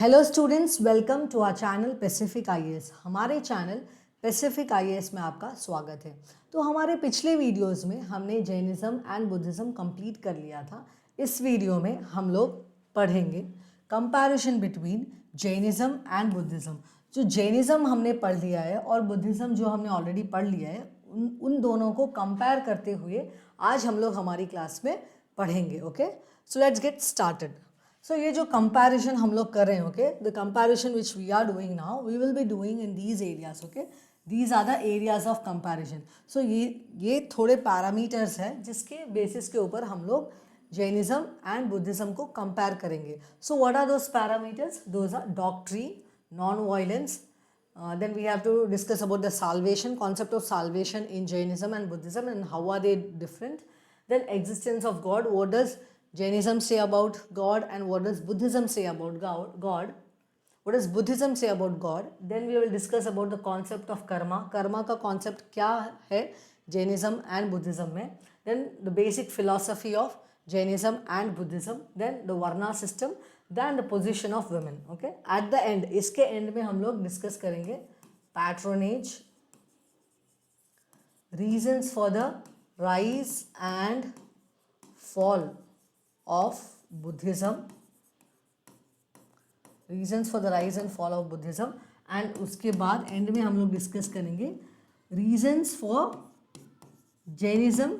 Hello students, welcome to our channel Pacific IAS. हमारे channel Pacific IAS में आपका स्वागत है। तो हमारे पिछले वीडियोस में हमने जैनिज्म एंड बुद्धिज्म कंप्लीट कर लिया था। इस वीडियो में हम लोग पढ़ेंगे comparison between Jainism and Buddhism. जो जैनिज्म हमने पढ़ लिया है और बुद्धिज्म जो हमने ऑलरेडी पढ़ लिया है, उन दोनों को कंपेयर करते हुए आज हम लोग हमारी क्लास में पढ़ेंगे। Okay, so let's get started. So ये जो कंपैरिजन हम लोग कर रहे हैं, okay, the comparison which we are doing now, we will be doing in these areas. Okay, these are the areas of comparison. So ये थोड़े पैरामीटर्स हैं जिसके बेसिस के ऊपर हम लोग जैनिज्म एंड बुद्धिज्म को कंपेयर करेंगे। So what are those parameters? Those are doctrine, non violence, then we have to discuss about the salvation, concept of salvation in Jainism and Buddhism and how are they different. Then existence of God, what does Jainism say about God and what does Buddhism say about God? What does Buddhism say about God? Then we will discuss about the concept of karma. Karma का concept क्या है Jainism and Buddhism में? Then the basic philosophy of Jainism and Buddhism. Then the Varna system. Then the position of women. Okay. At the end, इसके end में हम लोग discuss करेंगे patronage, reasons for the rise and fall of Buddhism, reasons for the rise and fall of Buddhism, and उसके बाद end में हम लोग discuss करेंगे reasons for Jainism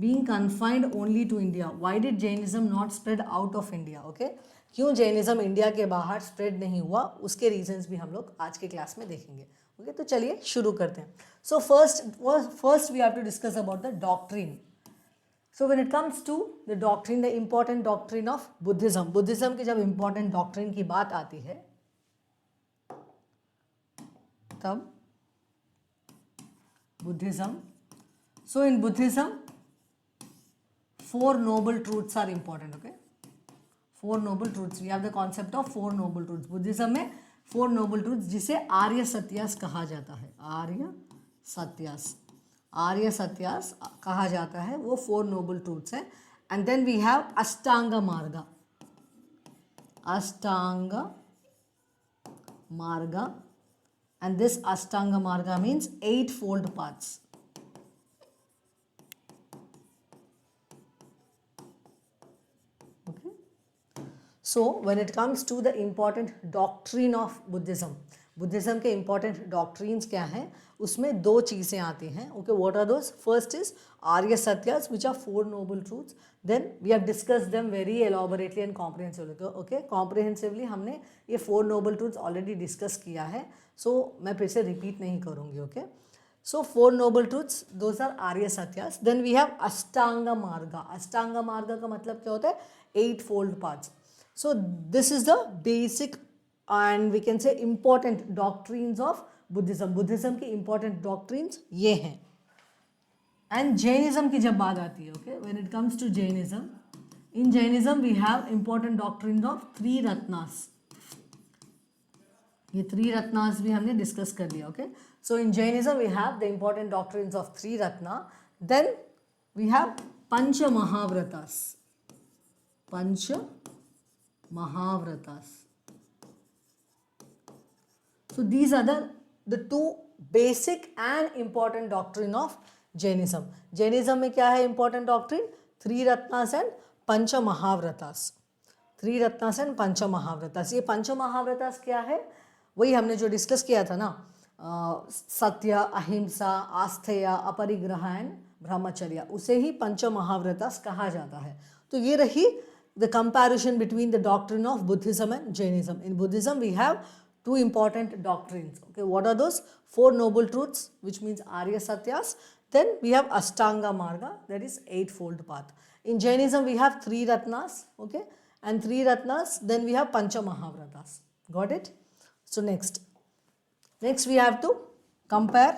being confined only to India. Why did Jainism not spread out of India? Okay, क्यों Jainism India के बाहर spread नहीं हुआ, उसके रीजंस भी हम लोग आज के क्लास में देखेंगे। ओके, तो चलिए शुरू करते हैं। So first we have to discuss about the doctrine. So when it comes to the doctrine, the important doctrine of Buddhism की जब इम्पॉर्टेंट डॉक्ट्रिन की बात आती है तब Buddhism, so in Buddhism 4 noble truths are important. Okay, 4 noble truths. We have the concept of 4 noble truths. Buddhism में 4 noble truths जिसे आर्य सत्यास कहा जाता है। आर्य सत्यास कहा जाता है, वो 4 noble truths है। एंड देन वी हैव अष्टांग मार्ग, एंड दिस अष्टांग मार्ग means 8-fold paths. So when it comes to the important doctrine of Buddhism के important doctrines क्या हैं, उसमें 2 चीज़ें आती हैं। Okay, what are those? First is Arya Satya's, which are 4 noble truths. Then we have discussed them very elaborately and comprehensively. Okay, comprehensively हमने ये 4 noble truths already discuss किया है, so मैं फिर से repeat नहीं करूँगी। Okay, so 4 noble truths, those are Arya Satya's. Then we have अष्टांग मार्ग का मतलब क्या होता है? 8-fold paths. So this is the basic and we can say important doctrines of Buddhism. Buddhism की important doctrines ये हैं। And Jainism की जब बात आती है, okay, when it comes to Jainism, in Jainism we have important doctrines of 3 Ratnas. ये 3 Ratnas भी हमने discuss कर लिया। Okay, so in Jainism we have the important doctrines of 3 Ratna. Then we have Pancha Mahavratas. So these are the 2 basic and important doctrine of Jainism. Jainism में क्या है important doctrine? 3 Ratnas and Pancha Mahavratas. 3 Ratnas and Pancha Mahavratas. ये Pancha Mahavratas क्या है? वही हमने जो discuss किया था ना, सत्य, अहिंसा, आस्थेय, अपरिग्रह एंड ब्रह्मचर्य, उसे ही पंच महाव्रतास कहा जाता है। तो ये रही the comparison between the doctrine of Buddhism and Jainism. In Buddhism we have 2 important doctrines. Okay, what are those? 4 noble truths, which means Arya Satyas. Then we have Ashtanga Marga, that is 8-fold path. In Jainism we have 3 Ratnas, okay, and 3 Ratnas, then we have Pancha Mahavratas. Got it? So next we have to compare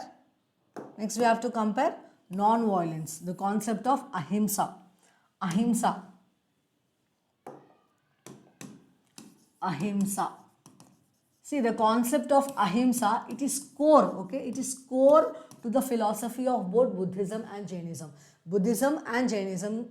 non-violence, the concept of ahimsa. See, the concept of ahimsa, it is core, okay, it is core to the philosophy of both Buddhism and Jainism. Buddhism and Jainism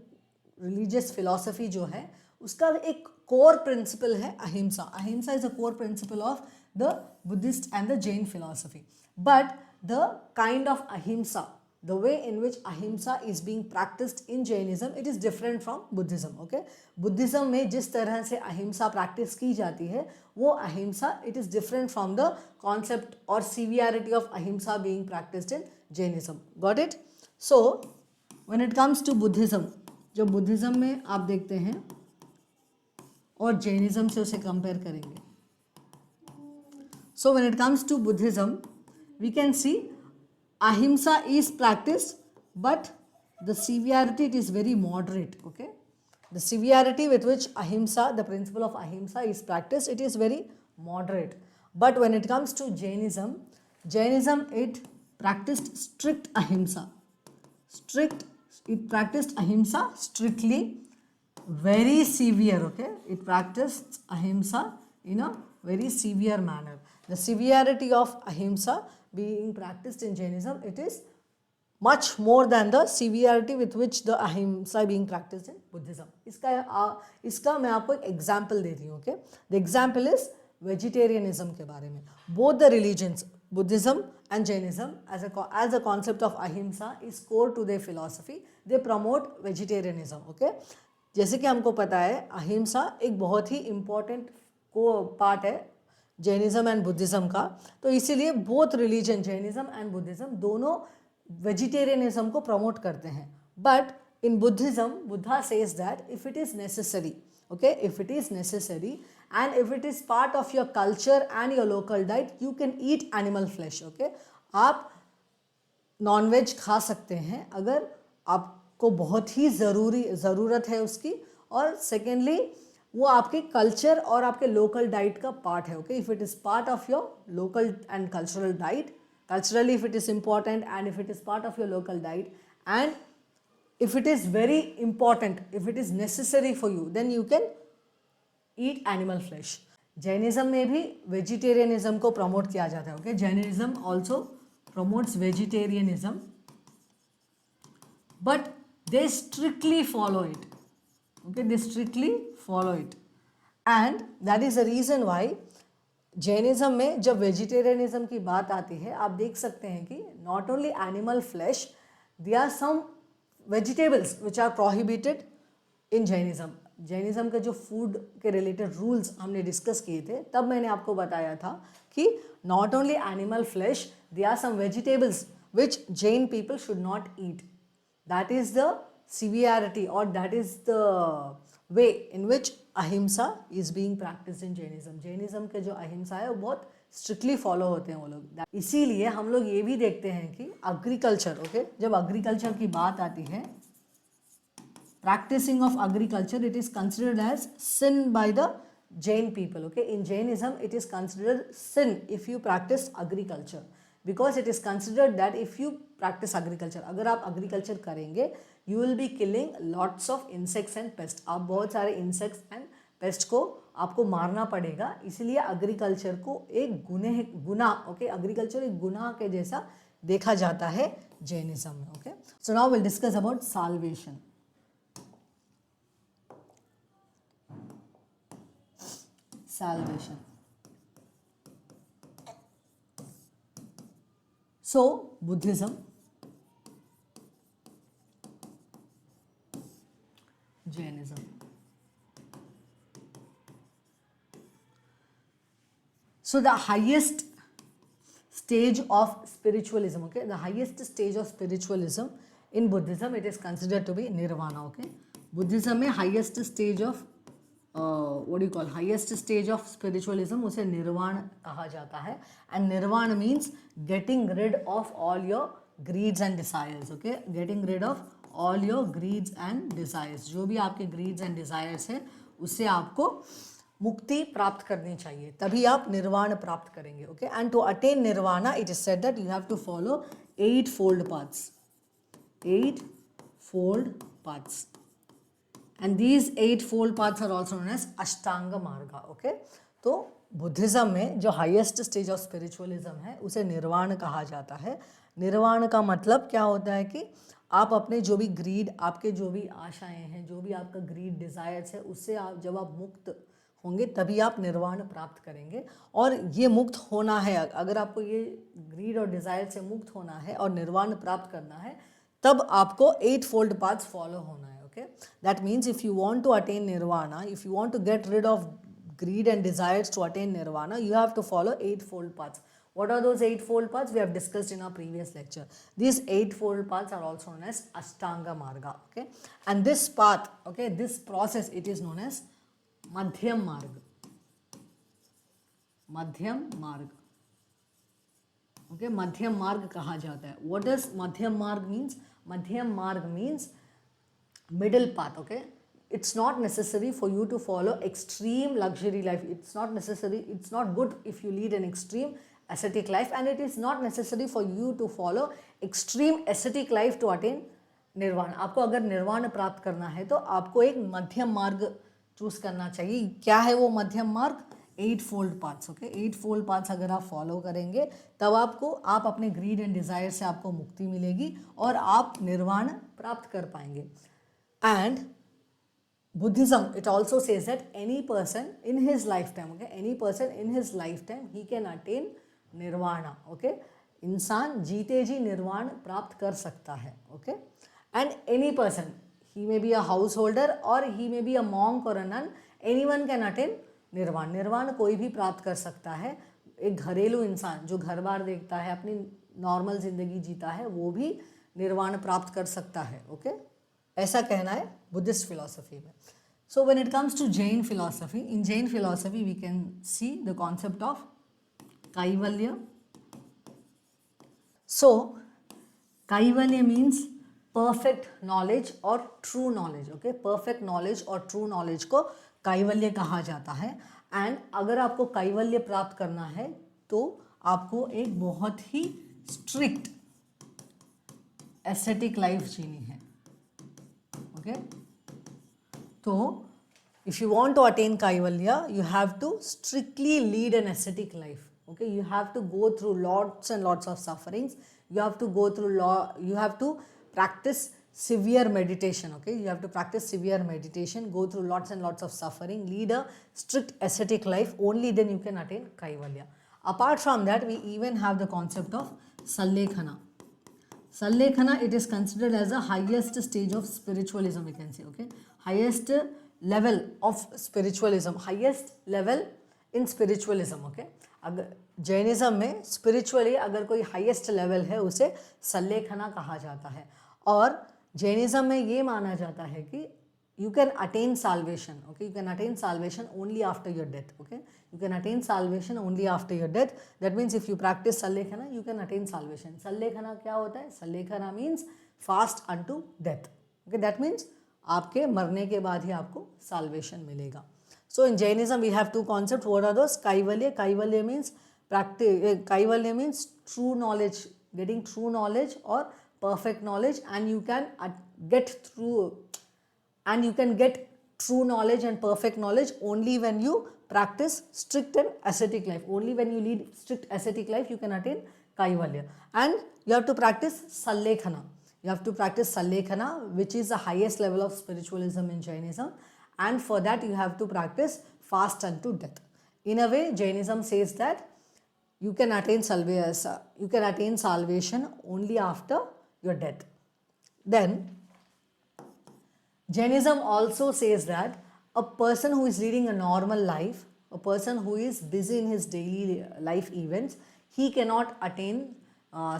religious philosophy जो है उसका एक core principle है अहिंसा. अहिंसा is a core principle of the Buddhist and the Jain philosophy. But the kind of ahimsa, the way in which ahimsa is being practiced in Jainism, it is different from Buddhism. Okay, Buddhism में जिस तरह से अहिंसा practice की जाती है वो अहिंसा, it is different from the concept or severity of ahimsa being practiced in Jainism. Got it? So when it comes to Buddhism, जो बुद्धिज़्म में आप देखते हैं और जैनिज़्म से उसे कंपेयर करेंगे. So when it comes to Buddhism, we can see ahimsa is practiced, but the severity, it is very moderate. Okay, the severity with which ahimsa, the principle of ahimsa is practiced, it is very moderate. But when it comes to Jainism, it practiced strict ahimsa. It practiced ahimsa strictly, very severe. Okay, it practiced ahimsa in a very severe manner. The severity of ahimsa being practiced in Jainism, it is much more than the severity with which the ahimsa being practiced in Buddhism. इसका मैं आपको एक example दे रही हूँ. Okay, the example is vegetarianism के बारे में. Both the religions, Buddhism and Jainism, as a concept of ahimsa is core to their philosophy. They promote vegetarianism. Okay, जैसे कि हमको पता है अहिंसा एक बहुत ही important पार्ट है जैनिज़्म एंड बुद्धिज़्म का, तो इसीलिए both religion Jainism and Buddhism दोनों वेजिटेरियनिज्म को प्रमोट करते हैं. But in Buddhism, Buddha says that if it is necessary, okay, if it is necessary and if it is part of your culture and your local diet, you can eat animal flash. Okay, आप nonveg खा सकते हैं अगर आपको बहुत ही ज़रूरत है उसकी, और सेकेंडली वो आपके कल्चर और आपके लोकल डाइट का पार्ट है. Okay, if it is part of your local and cultural diet, culturally if it is important and if it is part of your local diet, and if it is very important, if it is necessary for you, then you can eat animal flesh. Jainism में भी vegetarianism को promote किया जाता है. Okay, Jainism also promotes vegetarianism, but they strictly follow it. Okay, they strictly follow it, and that is the reason why Jainism में जब vegetarianism की बात आती है, आप देख सकते हैं कि not only animal flesh, there are some vegetables which are prohibited in Jainism. Jainism के जो फूड के रिलेटेड रूल्स हमने डिस्कस किए थे, तब मैंने आपको बताया था कि not only animal flesh, there are some vegetables which Jain people should not eat. That is the severity, or that is the way in which ahimsa is being practised in Jainism. Jainism के जो अहिंसा है वो बहुत स्ट्रिक्टली फॉलो होते हैं वो लोग. इसीलिए हम लोग ये भी देखते हैं कि एग्रीकल्चर, ओके, जब एग्रीकल्चर की बात आती है, practising of agriculture, it is considered as sin by the Jain people. Okay, in Jainism it is considered sin if you practise agriculture, because it is considered that if you practise agriculture, अगर आप agriculture करेंगे, you will be killing lots of insects and pests. आप बहुत सारे insects and pests को आपको मारना पड़ेगा. इसलिए एग्रीकल्चर को एक गुनाह, ओके, एग्रीकल्चर एक गुनाह के जैसा देखा जाता है जैनिज्म में. Okay, so now will discuss about salvation. Salvation. So Buddhism, Jainism. So the highest stage of spiritualism, okay, the highest stage of spiritualism in Buddhism, it is considered to be nirvana. Okay, Buddhism में highest stage of what do you call, highest stage of spiritualism उसे निर्वाण कहा जाता है. And nirvana means getting rid of all your greeds and desires. Okay, getting rid of all your greeds and desires. जो भी आपके greeds and desires है उससे आपको मुक्ति प्राप्त करनी चाहिए, तभी आप निर्वाण प्राप्त करेंगे. Okay, and to attain nirvana it is said that you have to follow 8 fold paths. 8 fold paths. And these 8 fold paths are also known as Ashtanga Marga. Okay, तो बुद्धिज़्म में जो हाईएस्ट स्टेज ऑफ स्पिरिचुअलिज्म है उसे निर्वाण कहा जाता है। निर्वाण का मतलब क्या होता है कि आप अपने जो भी ग्रीड, आपके जो भी आशाएं हैं, जो भी आपका ग्रीड डिज़ायर्स है, उससे आप जब आप मुक्त होंगे तभी आप निर्वाण प्राप्त करेंगे। और ये मुक्त होना है, अगर आपको ये ग्रीड और डिज़ायर से मुक्त होना है और निर्वाण प्राप्त करना है, तब आपको 8 फोल्ड पाथ्स फॉलो होना है। Okay, that means if you want to attain nirvana, if you want to get rid of greed and desires to attain nirvana, you have to follow 8-fold paths. What are those 8-fold paths? We have discussed in our previous lecture. These 8-fold paths are also known as Ashtanga Marga. Okay, and this path, okay, this process, it is known as Madhyam Marg. Madhyam Marg. Okay, Madhyam Marg कहा जाता है. What does Madhyam Marg means? Madhyam Marg means middle path. Okay, it's not necessary for you to follow extreme luxury life. It's not necessary, it's not good if you lead an extreme ascetic life, and it is not necessary for you to follow extreme ascetic life to attain निर्वाण. आपको अगर निर्वाण प्राप्त करना है तो आपको एक मध्यम मार्ग चूज करना चाहिए. क्या है वो मध्यम मार्ग? 8 fold paths. Okay, 8 fold paths अगर आप फॉलो करेंगे तब आप अपने ग्रीड एंड डिजायर से आपको मुक्ति मिलेगी और आप निर्वाण प्राप्त कर पाएंगे. And Buddhism, it also says that any person in his lifetime, okay, any person in his lifetime, he can attain nirvana. Okay, इंसान जीते जी निर्वाण प्राप्त कर सकता है. Okay, and any person, he may be a householder or he may be a monk or a nun, anyone can attain निर्वाण. निर्वाण कोई भी प्राप्त कर सकता है. एक घरेलू इंसान जो घर बार देखता है, अपनी नॉर्मल जिंदगी जीता है, वो भी निर्वाण प्राप्त कर सकता है. ओके, ऐसा कहना है बुद्धिस्ट फिलॉसफी में. So when it comes to Jain philosophy, in Jain philosophy we can see the concept of kaivalya. So kaivalya means perfect knowledge और true knowledge. Okay, perfect knowledge और ट्रू नॉलेज को कैवल्य कहा जाता है. एंड अगर आपको कैवल्य प्राप्त करना है तो आपको एक बहुत ही स्ट्रिक्ट एस्थेटिक लाइफ जीनी है. ओके, तो if you want to attain Kaivalya, you have to strictly lead an aesthetic life. Okay, you have to go through lots and lots of sufferings. You have to go through you have to practice severe meditation. Okay, you have to practice severe meditation, go through lots and lots of suffering, lead a strict ascetic life. Only then you can attain kaivalya. Apart from that, we even have the concept of sallekhana. Sallekhana, it is considered as the highest stage of spiritualism, we can say. Okay, highest level of spiritualism, highest level in spiritualism. Okay, अगर Jainism में spiritually अगर कोई highest level है उसे सल्लेखना कहा जाता है. और जैनिज्म में ये माना जाता है कि you can attain salvation. Okay, you can attain salvation only after your death. Okay, you can attain salvation only after your death. That means if you practice sallekhana, you can attain salvation. Sallekhana क्या होता है? Sallekhana means fast unto death. Okay, that means आपके मरने के बाद ही आपको salvation मिलेगा. So in Jainism we have two concepts. What are those? Kaivalya. Kaivalya means practice. Kaivalya means true knowledge, getting true knowledge or perfect knowledge, and you can get through. And you can get true knowledge and perfect knowledge only when you practice strict and ascetic life. Only when you lead strict ascetic life, you can attain kaivalya. And you have to practice sallekhana. You have to practice sallekhana, which is the highest level of spiritualism in Jainism. And for that, you have to practice fast unto death. In a way, Jainism says that you can attain salvation only after your death. Then Jainism also says that a person who is leading a normal life, a person who is busy in his daily life events, he cannot attain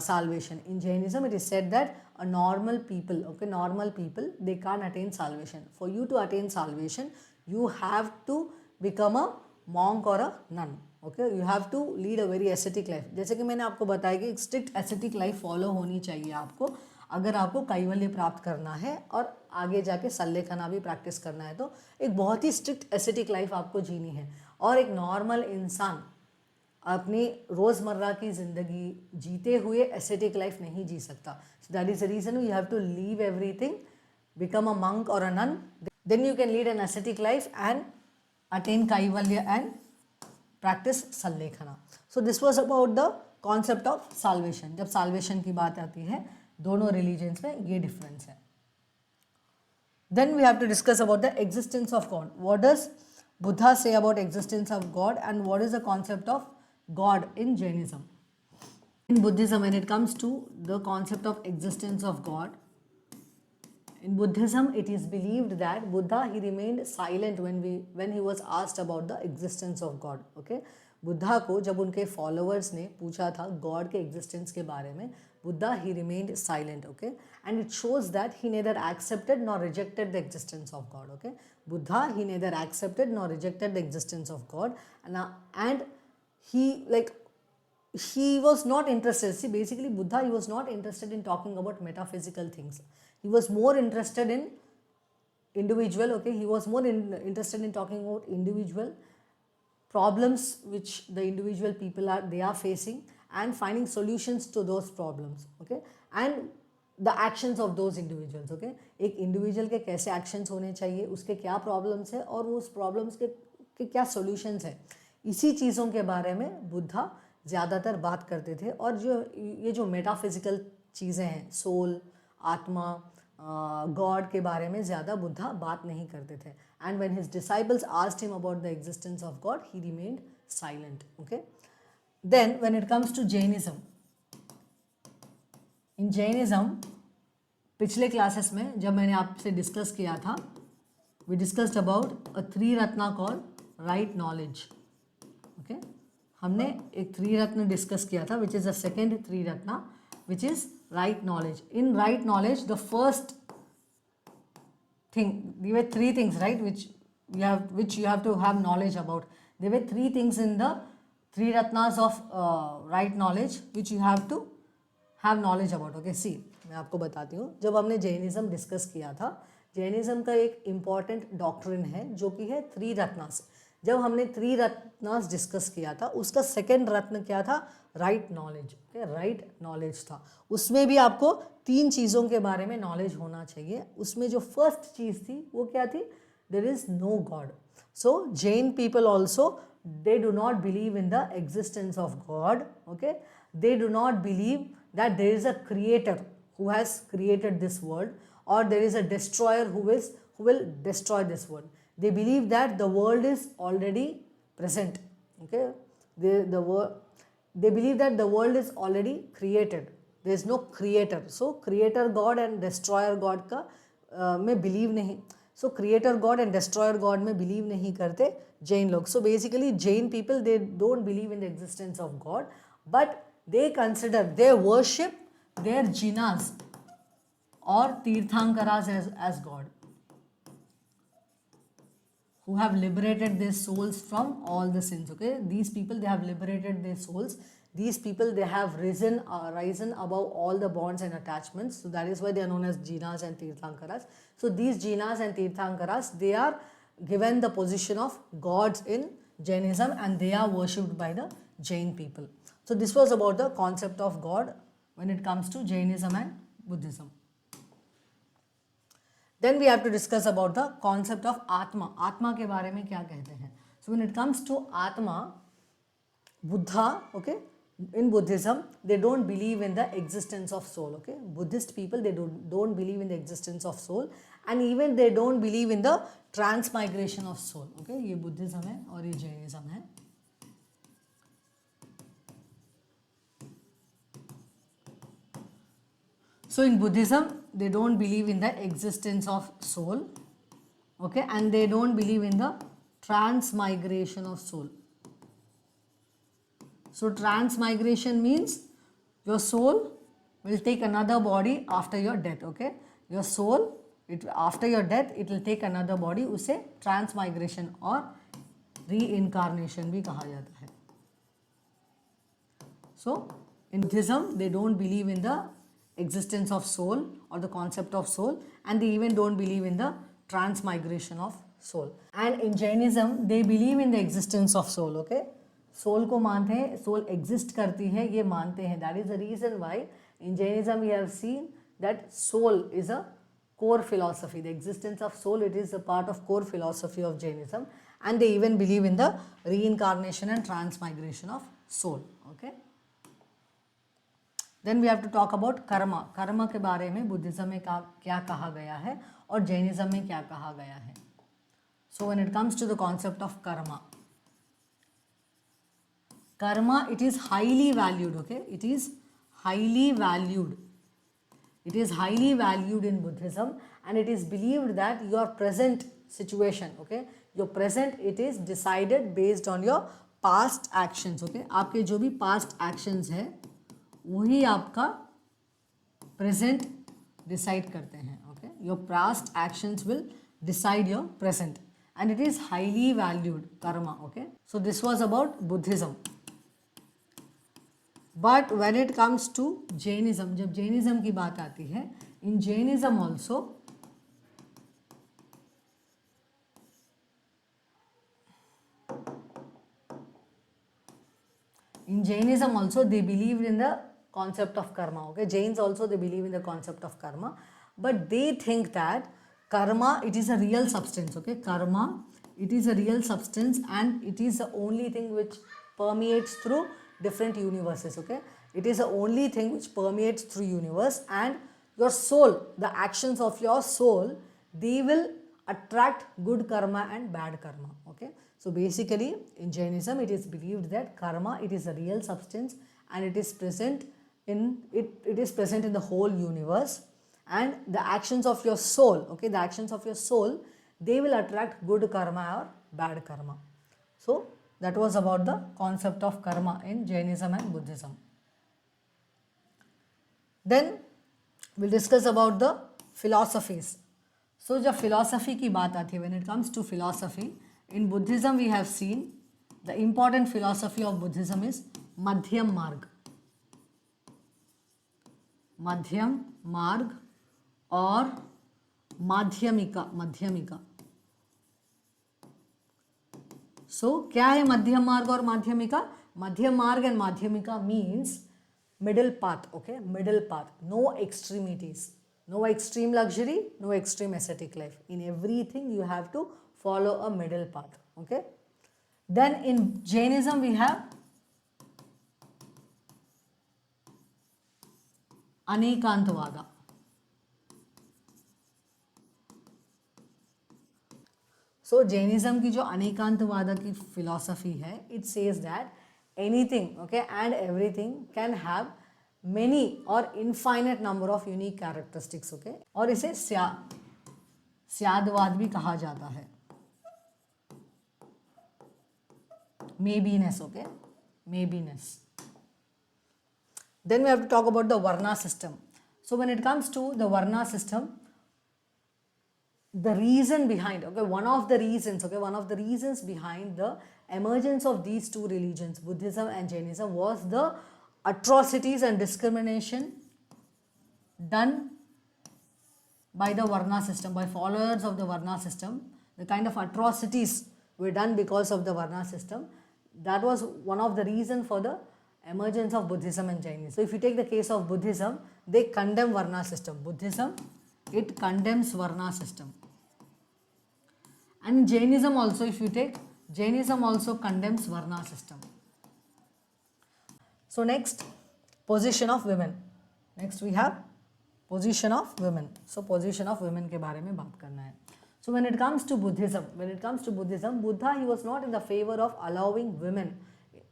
salvation. In Jainism, it is said that a normal people, okay, normal people, they can't attain salvation. For you to attain salvation, you have to become a monk or a nun. Okay, you have to lead a very ascetic life. जैसे कि मैंने आपको बताया कि strict ascetic life follow होनी चाहिए आपको अगर आपको कैवल्य प्राप्त करना है और आगे जाके सल्लेखना भी प्रैक्टिस करना है. तो एक बहुत ही स्ट्रिक्ट एस्थेटिक लाइफ आपको जीनी है. और एक नॉर्मल इंसान अपनी रोज़मर्रा की ज़िंदगी जीते हुए एस्थेटिक लाइफ नहीं जी सकता. So that is the reason you have to leave everything, become a monk और a nun, then you can lead an aesthetic life and attain kaivalya and practice sallekhana. So this was about the concept of salvation. जब salvation की बात आती है दोनों religions में ये difference है. Then we have to discuss about the existence of God. What does Buddha say about existence of God, and what is the concept of God in Jainism? In Buddhism, when it comes to the concept of existence of God, in Buddhism, it is believed that Buddha, he remained silent when he was asked about the existence of God. Okay, Buddha को जब उनके followers ने पूछा था God के existence के बारे में, Buddha he remained silent. Okay, and it shows that he neither accepted nor rejected the existence of God. Okay, Buddha he neither accepted nor rejected the existence of God, and he was not interested. See, basically Buddha, he was not interested in talking about metaphysical things. He was more interested in individual. Okay, he was more interested in talking about individual problems which the individual people are facing, and finding solutions to those problems. Okay, and the actions of those individuals. Okay, एक individual के कैसे actions होने चाहिए, उसके क्या problems है और उस problems के क्या solutions है, इसी चीज़ों के बारे में बुद्धा ज़्यादातर बात करते थे. और ये जो मेटाफिजिकल चीज़ें हैं, सोल, आत्मा, गॉड के बारे में ज़्यादा बुद्धा बात नहीं करते थे. And when his disciples asked him about the existence of God, he remained silent. Okay, then when it comes to Jainism, in Jainism पिछले क्लासेस में जब मैंने आपसे डिस्कस किया था, we discussed about a 3 ratna called right knowledge. Okay, हमने एक 3 रत्न डिस्कस किया था, which is the second 3 ratna, which is right knowledge. In right knowledge, the first thing, there were 3 things, right, which you have to have knowledge about. There were 3 things in the 3 ratnas of right knowledge which you have to have knowledge about. Okay, see, मैं आपको बताती हूँ. जब हमने Jainism discuss किया था, Jainism का एक इम्पॉर्टेंट डॉक्ट्रिन है जो कि है 3 रत्नास. जब हमने 3 रत्नास डिस्कस किया था, उसका सेकेंड रत्न क्या था? Right knowledge. राइट नॉलेज था. उसमें भी आपको 3 चीज़ों के बारे में नॉलेज होना चाहिए. उसमें जो फर्स्ट चीज़ थी वो क्या थी? There is no God. So Jain people also, they do not believe in the existence of God. Okay, they do not believe that there is a creator who has created this world, or there is a destroyer who will destroy this world. They believe that the world is already present. Okay, they believe that the world is already created. There is no creator. So creator God and destroyer God का में believe नहीं. So creator God and destroyer God में believe नहीं करते जैन लोग. So basically Jain people, they don't believe in the existence of God, but they consider, they worship their jinas or tirthankaras as God, who have liberated their souls from all the sins. Okay, these people, they have liberated their souls. These people, they have risen above all the bonds and attachments. So that is why they are known as jinas and tirthankaras. So these jinas and tirthankaras, they are given the position of gods in Jainism, and they are worshipped by the Jain people. So this was about the concept of God when it comes to Jainism and Buddhism. Then we have to discuss about the concept of Atma. Atma के बारे में क्या कहते हैं? So when it comes to Atma, Buddha, okay, in Buddhism, they don't believe in the existence of soul. Okay, Buddhist people, they don't believe in the existence of soul, and even they don't believe in the transmigration of soul. Okay, ये Buddhism है और ये Jainism है. So in Buddhism, they don't believe in the existence of soul. Okay, and they don't believe in the transmigration of soul. So transmigration means your soul will take another body after your death. Okay, your soul, after your death, it will take another body. उसे transmigration और reincarnation भी कहा जाता है. So in Buddhism, they don't believe in the existence of soul or the concept of soul, and they even don't believe in the transmigration of soul. And in Jainism, they believe in the existence of soul. Okay, soul को मानते हैं, soul exist करती है, ये मानते हैं. That is the reason why in Jainism we have seen that soul is a core philosophy. The existence of soul, it is a part of core philosophy of Jainism, and they even believe in the reincarnation and transmigration of soul. Okay. Then we have to talk about Karma. Karma के बारे में Buddhism में क्या कहा गया है और Jainism में क्या कहा गया है. So when it comes to the concept of karma, it is highly valued. Okay, it is highly valued. It is highly valued in Buddhism, and it is believed that your present situation, okay, your present, it is decided based on your past actions. Okay, आपके जो भी past actions है वही आपका present decide करते हैं. Okay, your past actions will decide your present, and it is highly valued, karma. Okay, so this was about Buddhism. But when it comes to Jainism, जब Jainism की बात आती है, in Jainism also they believed in the concept of karma. Okay, Jains also, they believe in the concept of karma, but they think that karma, it is a real substance. Okay, karma, it is a real substance, and it is the only thing which permeates through different universes. Okay, it is the only thing which permeates through universe, and your soul, the actions of your soul, they will attract good karma and bad karma. Okay, so basically in Jainism it is believed that karma, it is a real substance, and it is present in the whole universe, and the actions of your soul, okay, the actions of your soul, they will attract good karma or bad karma. So that was about the concept of karma in Jainism and Buddhism. Then we'll discuss about the philosophies. So जब philosophy की बात आती है, when it comes to philosophy, in Buddhism we have seen the important philosophy of Buddhism is Madhyam Marg. Madhyam Marg और Madhyamika. So क्या है मध्यम मार्ग और माध्यमिका? मध्यम मार्ग and Madhyamika means middle path. Okay, middle path, no extremities, no extreme luxury, no extreme ascetic life. In everything you have to follow a middle path. Okay, then in Jainism we have अनेकांतवादा. So Jainism की जो अनेकांतवादा की philosophy है, it says that anything, okay, and everything can have many or infinite number of unique characteristics. Okay, और इसे स्यादवाद भी कहा जाता है. Maybiness. Okay, maybiness. Then we have to talk about the Varna system. So when it comes to the Varna system, the reason behind, okay, one of the reasons behind the emergence of these two religions, Buddhism and Jainism, was the atrocities and discrimination done by the Varna system, by followers of the Varna system. The kind of atrocities were done because of the Varna system. That was one of the reasons for the emergence of Buddhism and Jainism. So if you take the case of Buddhism, they condemn Varna system. Buddhism, it condemns Varna system. And Jainism also, if you take, Jainism also condemns Varna system. So next, position of women. Next we have position of women. So position of women के बारे में बात करना है. So when it comes to Buddhism, Buddha, he was not in the favor of allowing women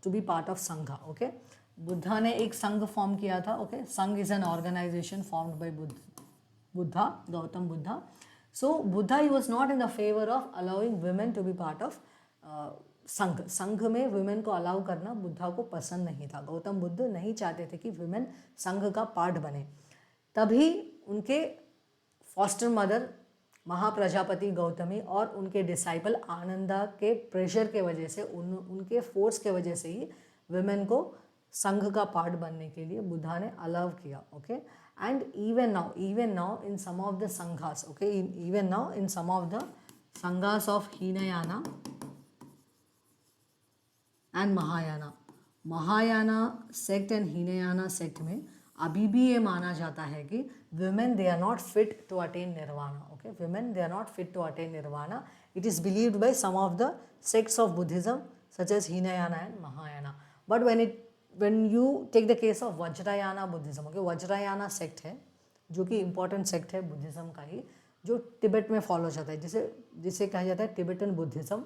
to be part of Sangha. Okay, Buddha ने एक संघ form किया था. Okay, Sangh is an organization formed by Buddha, Gautam Buddha. So Buddha, he was not in the favor of allowing women to be part of संघ में women को allow करना बुद्धा को पसंद नहीं था. गौतम बुद्ध नहीं चाहते थे कि women संघ का पार्ट बने. तभी उनके फॉस्टर मदर महाप्रजापति गौतमी और उनके डिसाइपल आनंदा के प्रेशर के वजह से, उनके फोर्स के वजह से ही women को संघ का पार्ट बनने के लिए बुद्धा ने अलाउ किया. Okay, and even now in some of the sanghas, okay, even now in some of the sanghas of Hinayana and Mahayana sect and Hinayana sect में अभी भी ये माना जाता है कि women, they are not fit to attain nirvana. Okay, women, they are not fit to attain nirvana. It is believed by some of the sects of Buddhism such as Hinayana and Mahayana. But when you take the case of Vajrayana Buddhism, okay, Vajrayana sect है जो कि important sect है Buddhism का ही, जो तिब्बत में follow जाता है, जिसे कहा जाता है टिबेटन बुद्धिज़्म,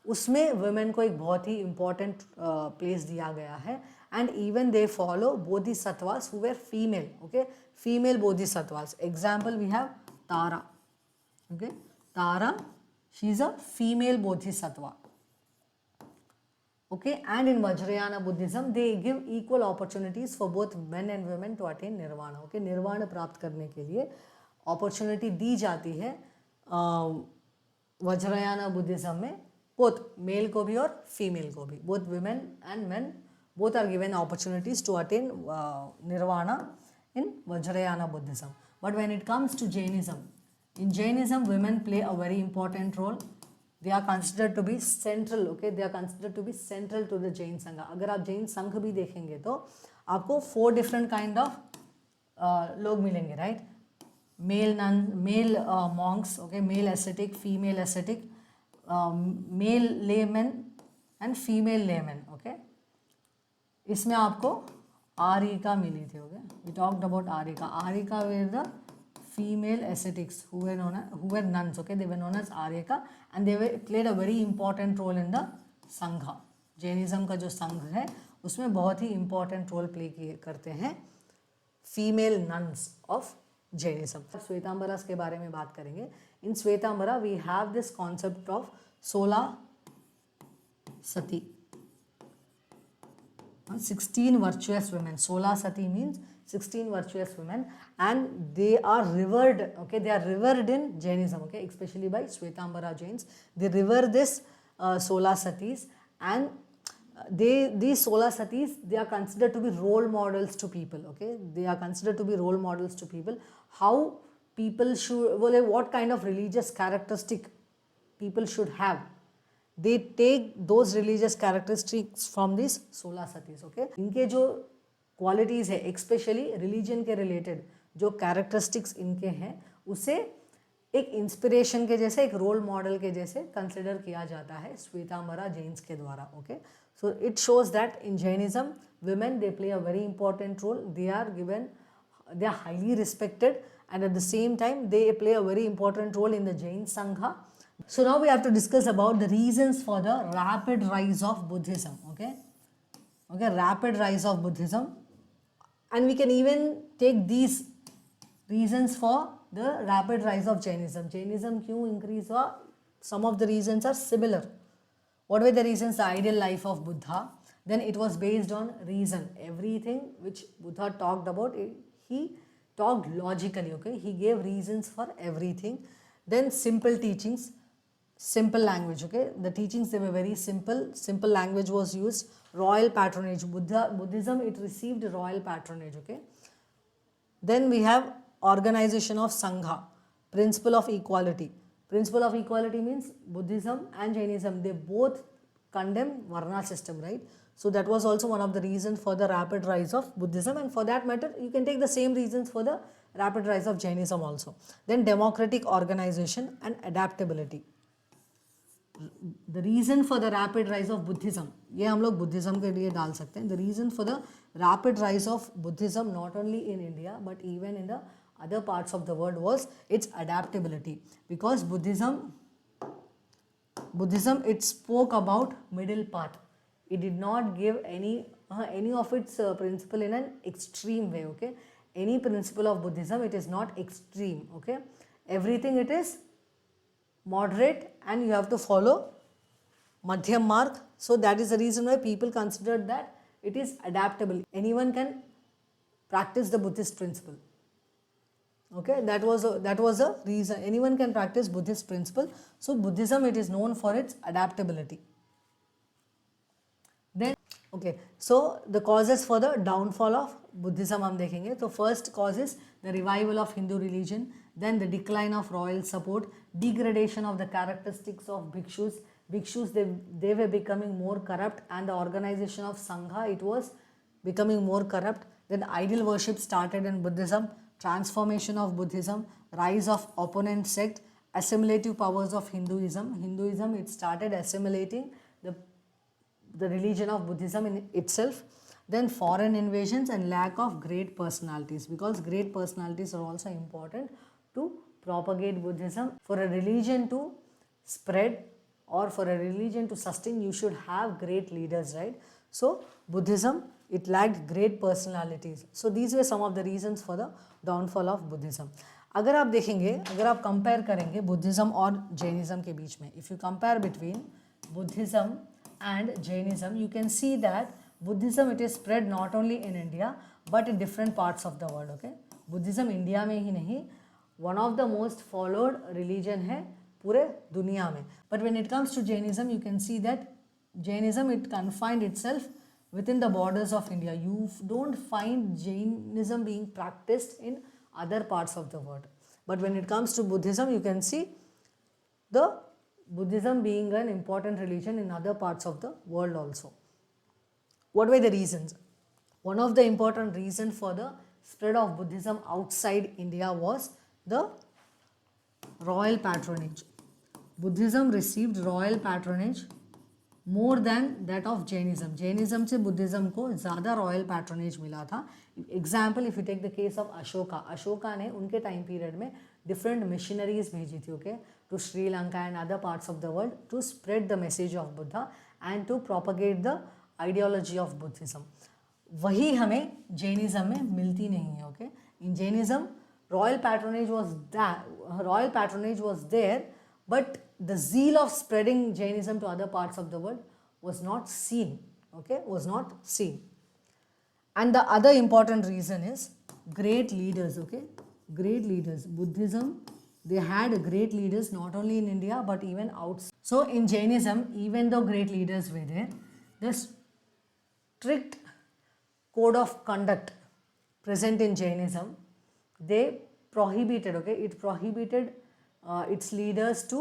उसमें वुमेन को एक बहुत ही इम्पॉर्टेंट प्लेस दिया गया है. And even they follow bodhisattvas who were female, okay, female bodhisattvas. Example we have Tara, okay, Tara, she is a female bodhisattva, okay. And in Vajrayana Buddhism they give equal opportunities for both men and women to attain nirvana, okay. निर्वाण प्राप्त करने के लिए opportunity दी जाती है Vajrayana Buddhism में, both male को भी और फीमेल को भी, both women and men both are given opportunities to attain nirvana in Vajrayana Buddhism. But when it comes to Jainism, in Jainism women play a very important role. They are considered to be central, okay, they are considered to be central to the Jain Sangha. अगर आप जैन संघ भी देखेंगे तो आपको 4 different kind of लोग मिलेंगे, right? Male nun, male monks, okay, male ascetic, female ascetic, male laymen and female laymen, okay. इसमें आपको आरिका मिली थी, okay. We talked about Arika. Arika were the female ascetics who were nuns, okay, they were known as Arika and they played a very important role in the Sangha. Jainism का जो संघ है उसमें बहुत ही इंपॉर्टेंट रोल प्ले करते हैं female nuns of Jainism. Shvetambara के बारे में बात करेंगे. In Shvetambara we have this concept of 16 sati, 16 virtuous women. 16 sati means 16 virtuous women, and they are revered, okay, they are revered in Jainism, okay, especially by Shvetambara Jains. They revere this 16 satis, and these 16 satis, they are considered to be role models to people, okay. They are considered to be role models to people. How people should, well, what kind of religious characteristic people should have. They take those religious characteristics from these 16 satis, okay. इनके जो qualities है, especially religion के related जो characteristics इनके हैं, उसे एक inspiration के जैसे, एक role model के जैसे consider किया जाता है श्वेतांबरा जैन्स के द्वारा, okay. So it shows that in Jainism women they play a very important role. They are highly respected, and at the same time they play a very important role in the Jain Sangha. So now we have to discuss about the reasons for the rapid rise of Buddhism, okay. Okay, rapid rise of Buddhism, and we can even take these reasons for the rapid rise of Jainism. Jainism क्यों increase हुआ? Some of the reasons are similar. What were the reasons? The ideal life of Buddha. Then it was based on reason. Everything which Buddha talked about, he talked logically, okay. He gave reasons for everything. Then simple teachings, simple language, okay. The teachings, they were very simple language was used. Royal patronage, Buddhism, it received royal patronage, okay. Then we have organization of Sangha, principle of equality. Principle of equality means Buddhism and Jainism, they both condemn Varna system, right. So that was also one of the reasons for the rapid rise of Buddhism, and for that matter you can take the same reasons for the rapid rise of Jainism also. Then democratic organization and adaptability. The reason for the rapid rise of Buddhism, ये हम लोग Buddhism के लिए डाल सकते हैं. The reason for the rapid rise of Buddhism not only in India but even in the other parts of the world was its adaptability, because Buddhism it spoke about middle path. It did not give any of its principle in an extreme way, okay. Any principle of Buddhism, it is not extreme, okay. Everything it is moderate, and you have to follow Madhyam Marg. So that is the reason why people considered that it is adaptable. Anyone can practice the Buddhist principle, okay. That was a reason. Anyone can practice Buddhist principle. So Buddhism, it is known for its adaptability. Then, okay, so the causes for the downfall of Buddhism हम देखेंगे. So first cause is the revival of Hindu religion, then the decline of royal support, degradation of the characteristics of bhikshus. Bhikshus, they were becoming more corrupt, and the organization of Sangha, it was becoming more corrupt. Then idol worship started in Buddhism, transformation of Buddhism, rise of opponent sect, assimilative powers of Hinduism, it started assimilating the religion of Buddhism in itself. Then foreign invasions and lack of great personalities, because great personalities are also important to propagate Buddhism. For a religion to spread or for a religion to sustain, you should have great leaders, right? So Buddhism, it lacked great personalities. So these were some of the reasons for the downfall of Buddhism. अगर आप देखेंगे, अगर आप compare करेंगे Buddhism और Jainism के बीच में, if you compare between Buddhism and Jainism, you can see that Buddhism, it is spread not only in India but in different parts of the world. Okay, Buddhism India में ही नहीं, one of the most followed religion है पूरे दुनिया में. But when it comes to Jainism, you can see that Jainism, it confined itself within the borders of India. You don't find Jainism being practiced in other parts of the world. But when it comes to Buddhism, you can see the Buddhism being an important religion in other parts of the world also. What were the reasons? One of the important reasons for the spread of Buddhism outside India was the royal patronage. Buddhism received royal patronage more than that of Jainism. Jainism से Buddhism को ज़्यादा royal patronage मिला था. Example, if you take the case of Ashoka, Ashoka ने उनके time period में different missionaries भेजी थी, okay, to Sri Lanka and other parts of the world to spread the message of Buddha and to propagate the ideology of Buddhism. वही हमें Jainism में मिलती नहीं है. Okay, in Jainism royal patronage was there, but the zeal of spreading Jainism to other parts of the world was not seen. Okay, was not seen. And the other important reason is great leaders. Okay, great leaders. Buddhism, they had great leaders not only in India but even outside. So in Jainism, even though great leaders were there, the strict code of conduct present in Jainism, they prohibited, okay, it prohibited its leaders to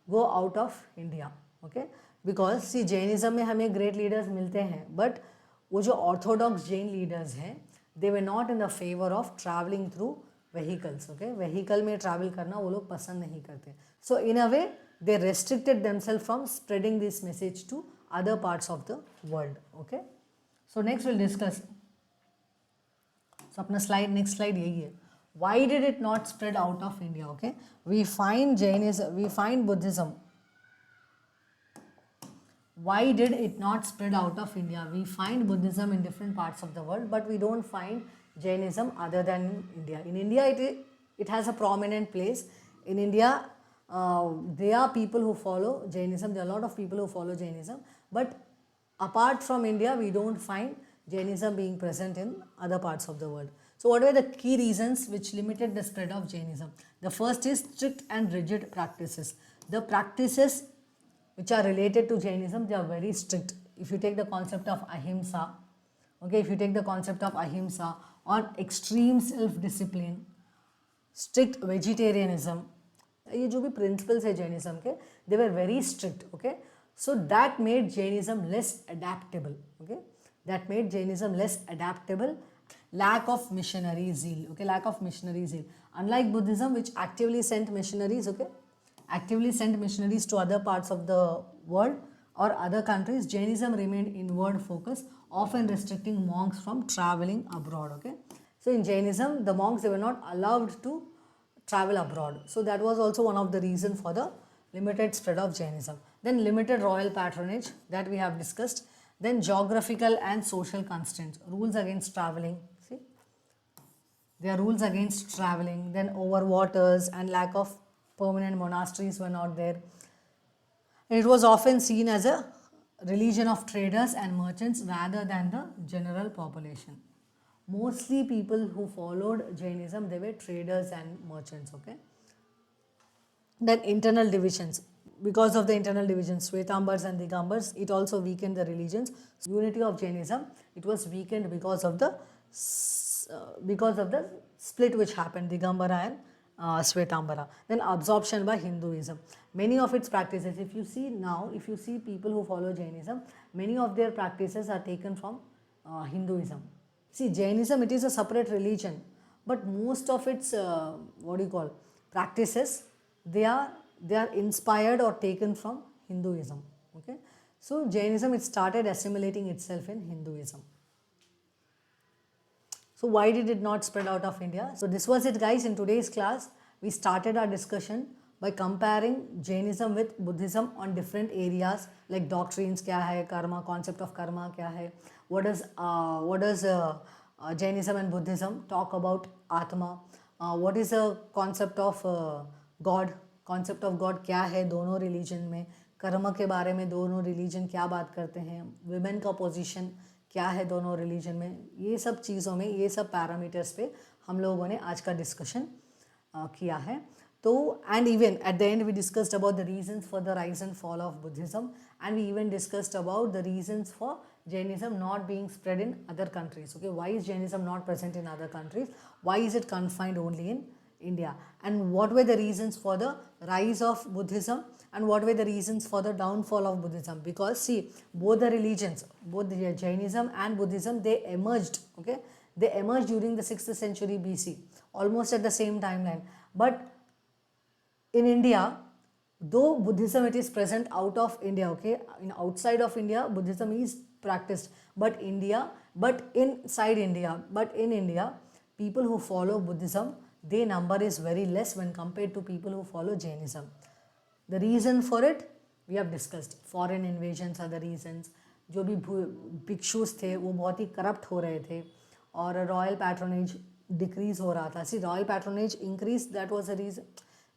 go out of India. Okay, because see Jainism में हमें great leaders मिलते हैं, but वो जो orthodox Jain leaders हैं, they were not in the favor of traveling through vehicles. Okay, vehicle में travel करना वो लोग पसंद नहीं करते. So in a way they restricted themselves from spreading this message to other parts of the world. Okay, so next we'll discuss. So अपना slide, next slide यही है. Why did it not spread out of India? Okay, we find Jainism, we find Buddhism. Why did it not spread out of India? We find Buddhism in different parts of the world, but we don't find Jainism other than in India. In India, it has a prominent place. In India, there are people who follow Jainism. There are a lot of people who follow Jainism, but apart from India, we don't find Jainism being present in other parts of the world. So what were the key reasons which limited the spread of Jainism? The first is strict and rigid practices. The practices which are related to Jainism, they are very strict. If you take the concept of ahimsa, okay, if you take the concept of ahimsa or extreme self-discipline, strict vegetarianism, ये जो भी principles है Jainism के, they were very strict. Okay, so that made Jainism less adaptable. Okay, that made Jainism less adaptable. Lack of missionary zeal. Okay, lack of missionary zeal. Unlike Buddhism, which actively sent missionaries, okay, actively sent missionaries to other parts of the world or other countries, Jainism remained inward focused, often restricting monks from traveling abroad. Okay, so in Jainism, the monks, they were not allowed to travel abroad. So that was also one of the reasons for the limited spread of Jainism. Then limited royal patronage, that we have discussed. Then geographical and social constraints, rules against traveling. See, there are rules against traveling. Then over waters and lack of permanent monasteries were not there. And it was often seen as a religion of traders and merchants rather than the general population. Mostly people who followed Jainism, they were traders and merchants. Okay. Then internal divisions. Because of the internal divisions, Shvetambars and Digambars, it also weakened the religions. Unity of Jainism, it was weakened because of the split which happened, Digambara and Shvetambara. Then absorption by Hinduism. Many of its practices, if you see now, if you see people who follow Jainism, many of their practices are taken from Hinduism. See, Jainism, it is a separate religion, but most of its practices, they are inspired or taken from Hinduism. Okay, so Jainism, it started assimilating itself in Hinduism. So why did it not spread out of India? So this was it, guys. In today's class, we started our discussion by comparing Jainism with Buddhism on different areas like doctrines क्या है, karma, concept of karma क्या है, what does Jainism and Buddhism talk about Atma, what is the concept of God, concept of God क्या है दोनों religion में, कर्म के बारे में दोनों religion क्या बात करते हैं, women का position क्या है दोनों रिलीजन में, ये सब चीज़ों में, ये सब पैरामीटर्स पे हम लोगों ने आज का डिस्कशन किया है. तो and even at the end we discussed about the reasons for the rise and fall of Buddhism and we even discussed about the reasons for Jainism not being spread in other countries. Okay, why is Jainism not present in other countries, why is it confined only in India, and what were the reasons for the rise of Buddhism and what were the reasons for the downfall of Buddhism. Because see, both the religions, both the Jainism and Buddhism, they emerged, okay, they emerged during the 6th century BC, almost at the same timeline. But in India, though Buddhism it is present out of India, okay, in outside of India Buddhism is practiced, but inside India, but in India, people who follow Buddhism, their number is very less when compared to people who follow Jainism. The reason for it we have discussed. Foreign invasions are the reasons. जो भी भिक्षुस थे वो बहुत ही corrupt हो रहे थे और royal patronage decrease हो रहा था. See, royal patronage increase, that was the reason.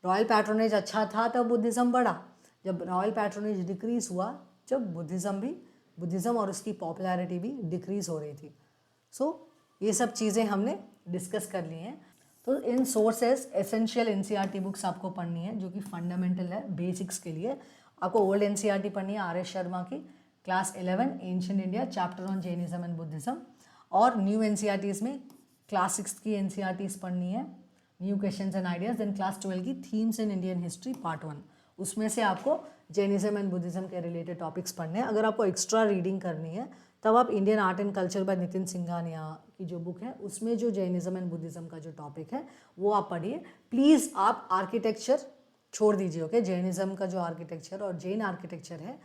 Royal patronage अच्छा था तब बुद्धिज़्म बढ़ा. जब रॉयल पैट्रोनेज डिक्रीज हुआ, जब बुद्धिज़्म और उसकी पॉपुलैरिटी भी डिक्रीज हो रही थी. सो ये सब चीज़ें हमने डिस्कस कर ली हैं. तो इन सोर्सेज एसेंशियल एनसीईआरटी बुक्स आपको पढ़नी है जो कि फंडामेंटल है बेसिक्स के लिए. आपको ओल्ड एनसीईआरटी पढ़नी है आर.एस. शर्मा की class 11 ancient India chapter on Jainism and Buddhism, और न्यू एनसीईआरटीज़ में क्लास 6 की एनसीईआरटीज़ पढ़नी है, new questions and ideas. Then class 12 की themes in Indian history part 1, उसमें से आपको जैनिज्म एंड बुद्धिज्म के रिलेटेड टॉपिक्स पढ़ने हैं. अगर आपको एक्स्ट्रा रीडिंग करनी है तब आप Indian art and culture by Nitin Singhania की जो बुक है उसमें जो जैनिज्म एंड बुद्धिज्म का जो टॉपिक है वो आप पढ़िए. प्लीज़ आप आर्किटेक्चर छोड़ दीजिए. ओके, जैनिज्म का जो आर्किटेक्चर और जैन आर्किटेक्चर है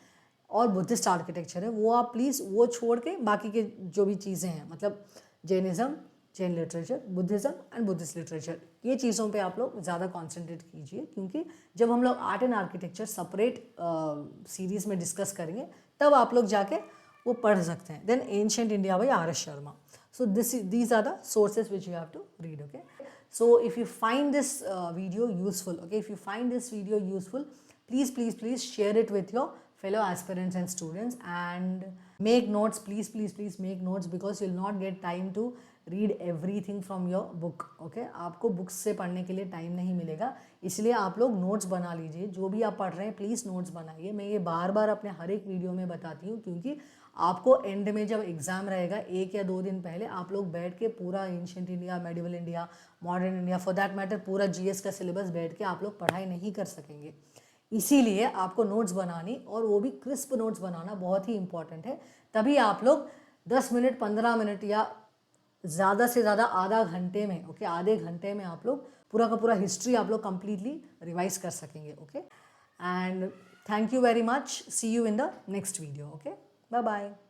और बुद्धिस्ट आर्किटेक्चर है वो आप प्लीज़ वो छोड़ के बाकी के जो भी चीज़ें हैं, मतलब Jainism, Jain literature, Buddhism and Buddhist literature, ये चीज़ों पे आप लोग ज़्यादा कॉन्सेंट्रेट कीजिए. क्योंकि जब हम लोग art and architecture separate series में डिस्कस करेंगे तब आप लोग जाके वो पढ़ सकते हैं. Then ancient India by R S. Sharma. So these are the sources which you have to read. Okay, so if you find this video useful, okay, if you find this video useful, please share it with your fellow aspirants and students and make notes. Please make notes because you'll not get time to read everything from your book. Okay, आपको books से पढ़ने के लिए time नहीं मिलेगा, इसलिए आप लोग नोट्स बना लीजिए. जो भी आप पढ़ रहे हैं प्लीज़ नोट्स बनाइए. मैं ये बार बार अपने हर एक वीडियो में बताती हूँ क्योंकि आपको एंड में जब एग्ज़ाम रहेगा 1 या 2 दिन पहले आप लोग बैठ के पूरा ancient India, medieval India, modern India, for that matter पूरा जीएस का सिलेबस बैठ के आप लोग पढ़ाई नहीं कर सकेंगे. इसीलिए आपको नोट्स बनानी, और वो भी क्रिस्प नोट्स बनाना बहुत ही इंपॉर्टेंट है. तभी आप लोग 10 मिनट, 15 मिनट या ज़्यादा से ज़्यादा आधा घंटे में, ओके, आधे घंटे में आप लोग पूरा का पूरा हिस्ट्री आप लोग कंप्लीटली रिवाइज कर सकेंगे. Okay, and thank you very much. See you in the next video. Okay, bye bye.